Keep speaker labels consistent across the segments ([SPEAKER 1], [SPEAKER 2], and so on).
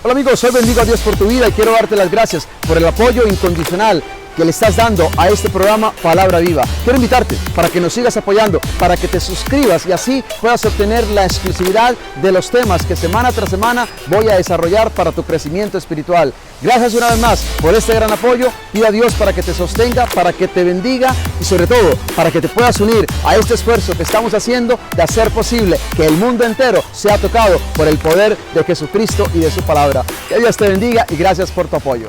[SPEAKER 1] Hola amigos, hoy bendigo a Dios por tu vida y quiero darte las gracias por el apoyo incondicional que le estás dando a este programa Palabra Viva. Quiero invitarte para que nos sigas apoyando, para que te suscribas y así puedas obtener la exclusividad de los temas que semana tras semana voy a desarrollar para tu crecimiento espiritual. Gracias una vez más por este gran apoyo. Pido a Dios para que te sostenga, para que te bendiga y sobre todo para que te puedas unir a este esfuerzo que estamos haciendo de hacer posible que el mundo entero sea tocado por el poder de Jesucristo y de su palabra. Que Dios te bendiga y gracias por tu apoyo.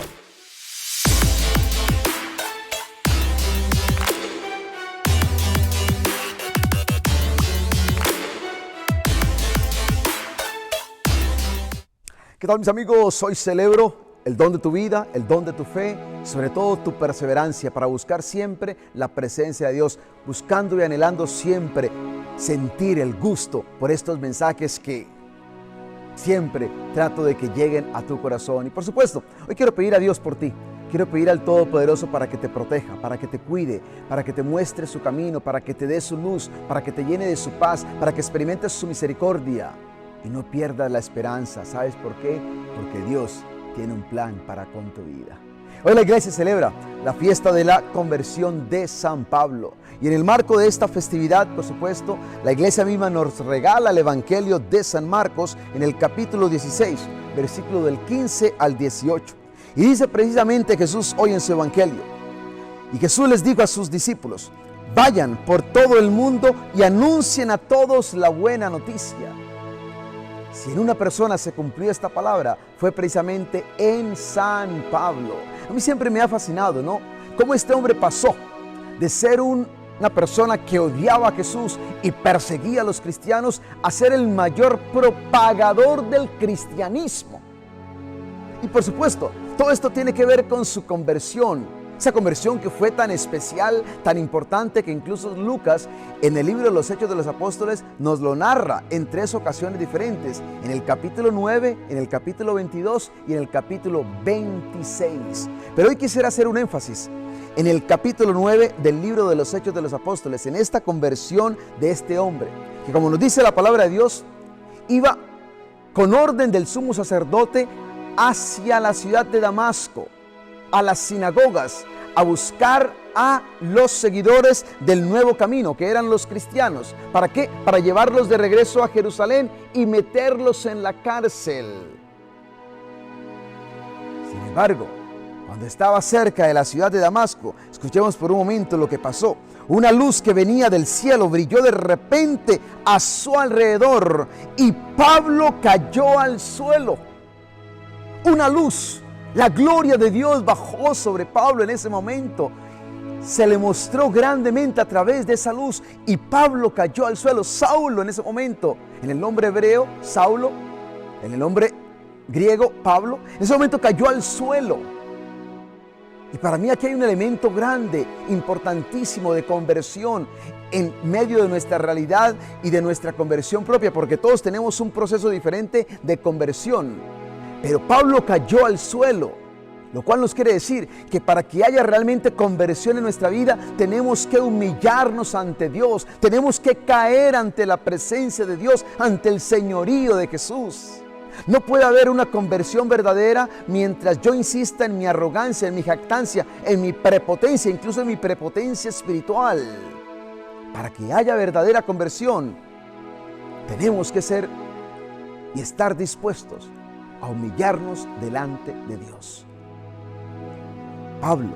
[SPEAKER 1] ¿Qué tal mis amigos? Hoy celebro el don de tu vida, el don de tu fe, sobre todo tu perseverancia para buscar siempre la presencia de Dios, buscando y anhelando siempre sentir el gusto por estos mensajes que siempre trato de que lleguen a tu corazón. Y por supuesto, hoy quiero pedir a Dios por ti. Quiero pedir al Todopoderoso para que te proteja, para que te cuide, para que te muestre su camino, para que te dé su luz, para que te llene de su paz, para que experimentes su misericordia. Y no pierdas la esperanza. ¿Sabes por qué? Porque Dios tiene un plan para con tu vida. Hoy la iglesia celebra la fiesta de la conversión de San Pablo. Y en el marco de esta festividad, por supuesto, la iglesia misma nos regala el Evangelio de San Marcos en el capítulo 16, versículo del 15 al 18. Y dice precisamente Jesús hoy en su Evangelio. Y Jesús les dijo a sus discípulos: vayan por todo el mundo y anuncien a todos la buena noticia. Si en una persona se cumplió esta palabra, fue precisamente en San Pablo. A mí siempre me ha fascinado, ¿no? Cómo este hombre pasó de ser una persona que odiaba a Jesús y perseguía a los cristianos a ser el mayor propagador del cristianismo. Y por supuesto, todo esto tiene que ver con su conversión. Esa conversión que fue tan especial, tan importante, que incluso Lucas en el libro de los Hechos de los Apóstoles nos lo narra en 3 ocasiones diferentes. En el capítulo 9, en el capítulo 22 y en el capítulo 26. Pero hoy quisiera hacer un énfasis en el capítulo 9 del libro de los Hechos de los Apóstoles, en esta conversión de este hombre, que como nos dice la palabra de Dios, iba con orden del sumo sacerdote hacia la ciudad de Damasco, a las sinagogas, a buscar a los seguidores del nuevo camino, que eran los cristianos. ¿Para qué? Para llevarlos de regreso a Jerusalén y meterlos en la cárcel. Sin embargo, cuando estaba cerca de la ciudad de Damasco, escuchemos por un momento lo que pasó. Una luz que venía del cielo brilló de repente a su alrededor y Pablo cayó al suelo. Una luz. La gloria de Dios bajó sobre Pablo en ese momento. Se le mostró grandemente a través de esa luz y Pablo cayó al suelo. Saulo en ese momento, en el nombre hebreo, Saulo, en el nombre griego, Pablo, en ese momento cayó al suelo. Y para mí aquí hay un elemento grande, importantísimo de conversión en medio de nuestra realidad y de nuestra conversión propia, porque todos tenemos un proceso diferente de conversión. Pero Pablo cayó al suelo, lo cual nos quiere decir que para que haya realmente conversión en nuestra vida, tenemos que humillarnos ante Dios, tenemos que caer ante la presencia de Dios, ante el señorío de Jesús. No puede haber una conversión verdadera mientras yo insista en mi arrogancia, en mi jactancia, en mi prepotencia, incluso en mi prepotencia espiritual. Para que haya verdadera conversión, tenemos que ser y estar dispuestos a humillarnos delante de Dios. Pablo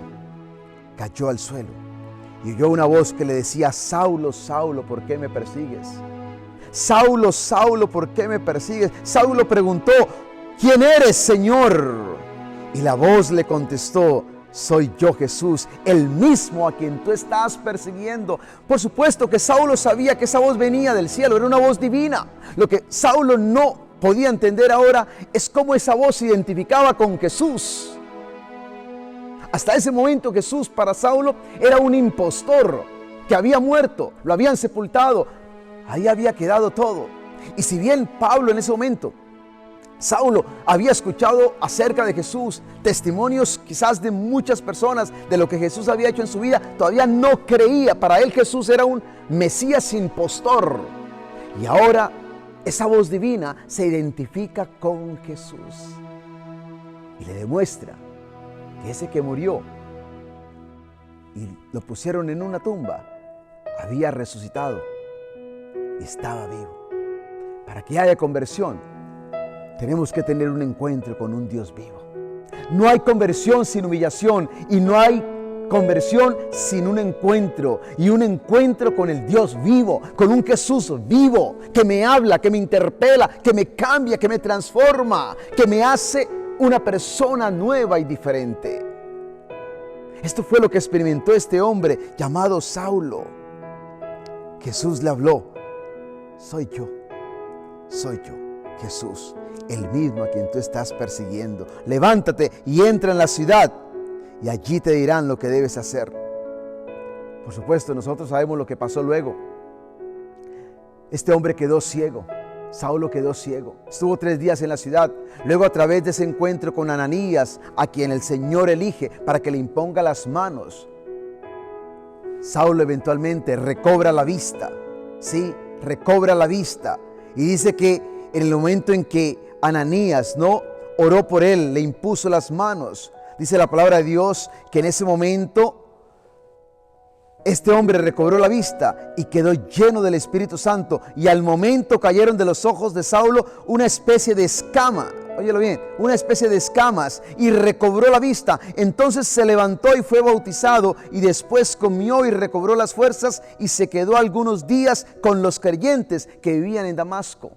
[SPEAKER 1] cayó al suelo y oyó una voz que le decía: Saulo, Saulo, ¿por qué me persigues? Saulo, Saulo, ¿por qué me persigues? Saulo preguntó: ¿quién eres, Señor? Y la voz le contestó: soy yo, Jesús, el mismo a quien tú estás persiguiendo. Por supuesto que Saulo sabía que esa voz venía del cielo, era una voz divina. Lo que Saulo no podía entender ahora es cómo esa voz se identificaba con Jesús. Hasta ese momento Jesús para Saulo era un impostor que había muerto, lo habían sepultado, ahí había quedado todo. Y si bien Pablo en ese momento, Saulo había escuchado acerca de Jesús, testimonios quizás de muchas personas de lo que Jesús había hecho en su vida, todavía no creía. Para él Jesús era un Mesías impostor. Y ahora esa voz divina se identifica con Jesús. y le demuestra que ese que murió y lo pusieron en una tumba, había resucitado y estaba vivo. Para que haya conversión, tenemos que tener un encuentro con un Dios vivo. No hay conversión sin humillación y no hay conversión sin un encuentro, y un encuentro con el Dios vivo, con un Jesús vivo que me habla, que me interpela, que me cambia, que me transforma, que me hace una persona nueva y diferente. Esto fue lo que experimentó este hombre llamado Saulo. Jesús le habló: soy yo, Jesús, el mismo a quien tú estás persiguiendo. Levántate y entra en la ciudad, y allí te dirán lo que debes hacer. Por supuesto, nosotros sabemos lo que pasó luego. Este hombre quedó ciego. Saulo quedó ciego. Estuvo 3 días en la ciudad. Luego, a través de ese encuentro con Ananías, a quien el Señor elige para que le imponga las manos, Saulo eventualmente recobra la vista. Sí, recobra la vista. Y dice que en el momento en que Ananías oró por él, le impuso las manos, dice la palabra de Dios que en ese momento este hombre recobró la vista y quedó lleno del Espíritu Santo. Y al momento cayeron de los ojos de Saulo una especie de escama. Óyelo bien, una especie de escamas, y recobró la vista. Entonces se levantó y fue bautizado, y después comió y recobró las fuerzas, y se quedó algunos días con los creyentes que vivían en Damasco.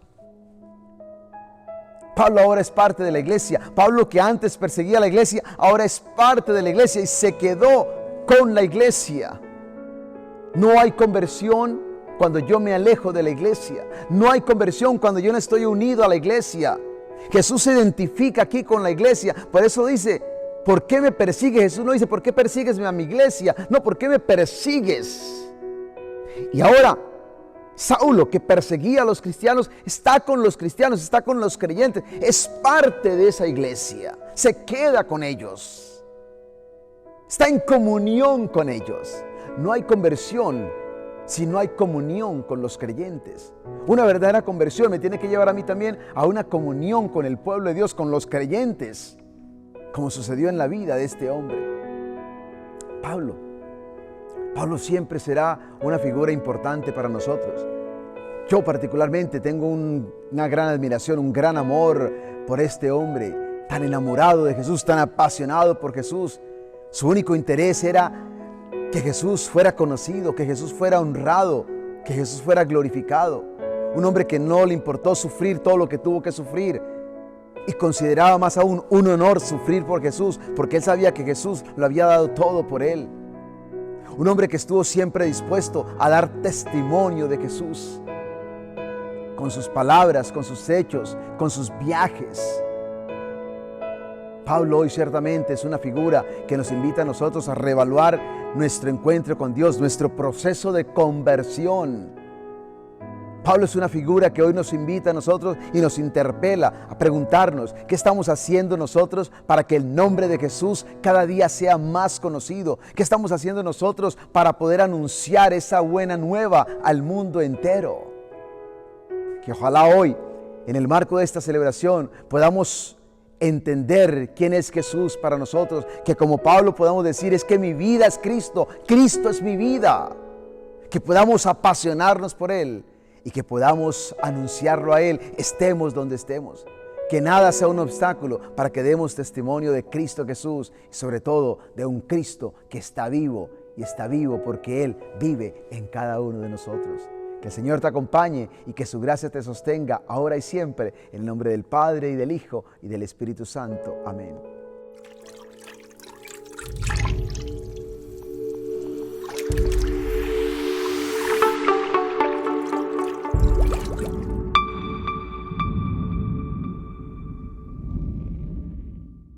[SPEAKER 1] Pablo ahora es parte de la iglesia. Pablo, que antes perseguía a la iglesia, ahora es parte de la iglesia y se quedó con la iglesia. No hay conversión cuando yo me alejo de la iglesia. No hay conversión cuando yo no estoy unido a la iglesia. Jesús se identifica aquí con la iglesia. Por eso dice: ¿por qué me persigues? Jesús no dice: ¿por qué persigues a mi iglesia? No, ¿por qué me persigues? Y ahora Saulo, que perseguía a los cristianos, está con los cristianos, está con los creyentes, es parte de esa iglesia, se queda con ellos, está en comunión con ellos. No hay conversión si no hay comunión con los creyentes. Una verdadera conversión me tiene que llevar a mí también a una comunión con el pueblo de Dios, con los creyentes, como sucedió en la vida de este hombre. Pablo siempre será una figura importante para nosotros. Yo particularmente tengo una gran admiración, un gran amor por este hombre, tan enamorado de Jesús, tan apasionado por Jesús. Su único interés era que Jesús fuera conocido, que Jesús fuera honrado, que Jesús fuera glorificado. Un hombre que no le importó sufrir todo lo que tuvo que sufrir, y consideraba más aún un honor sufrir por Jesús, porque él sabía que Jesús lo había dado todo por él. Un hombre que estuvo siempre dispuesto a dar testimonio de Jesús, con sus palabras, con sus hechos, con sus viajes. Pablo hoy ciertamente es una figura que nos invita a nosotros a reevaluar nuestro encuentro con Dios, nuestro proceso de conversión. Pablo es una figura que hoy nos invita a nosotros y nos interpela a preguntarnos qué estamos haciendo nosotros para que el nombre de Jesús cada día sea más conocido. ¿Qué estamos haciendo nosotros para poder anunciar esa buena nueva al mundo entero? Que ojalá hoy, en el marco de esta celebración, podamos entender quién es Jesús para nosotros. Que como Pablo podamos decir: es que mi vida es Cristo, Cristo es mi vida. Que podamos apasionarnos por Él y que podamos anunciarlo a Él, estemos donde estemos. Que nada sea un obstáculo para que demos testimonio de Cristo Jesús, y sobre todo de un Cristo que está vivo, y está vivo porque Él vive en cada uno de nosotros. Que el Señor te acompañe y que su gracia te sostenga ahora y siempre, en el nombre del Padre, y del Hijo, y del Espíritu Santo. Amén.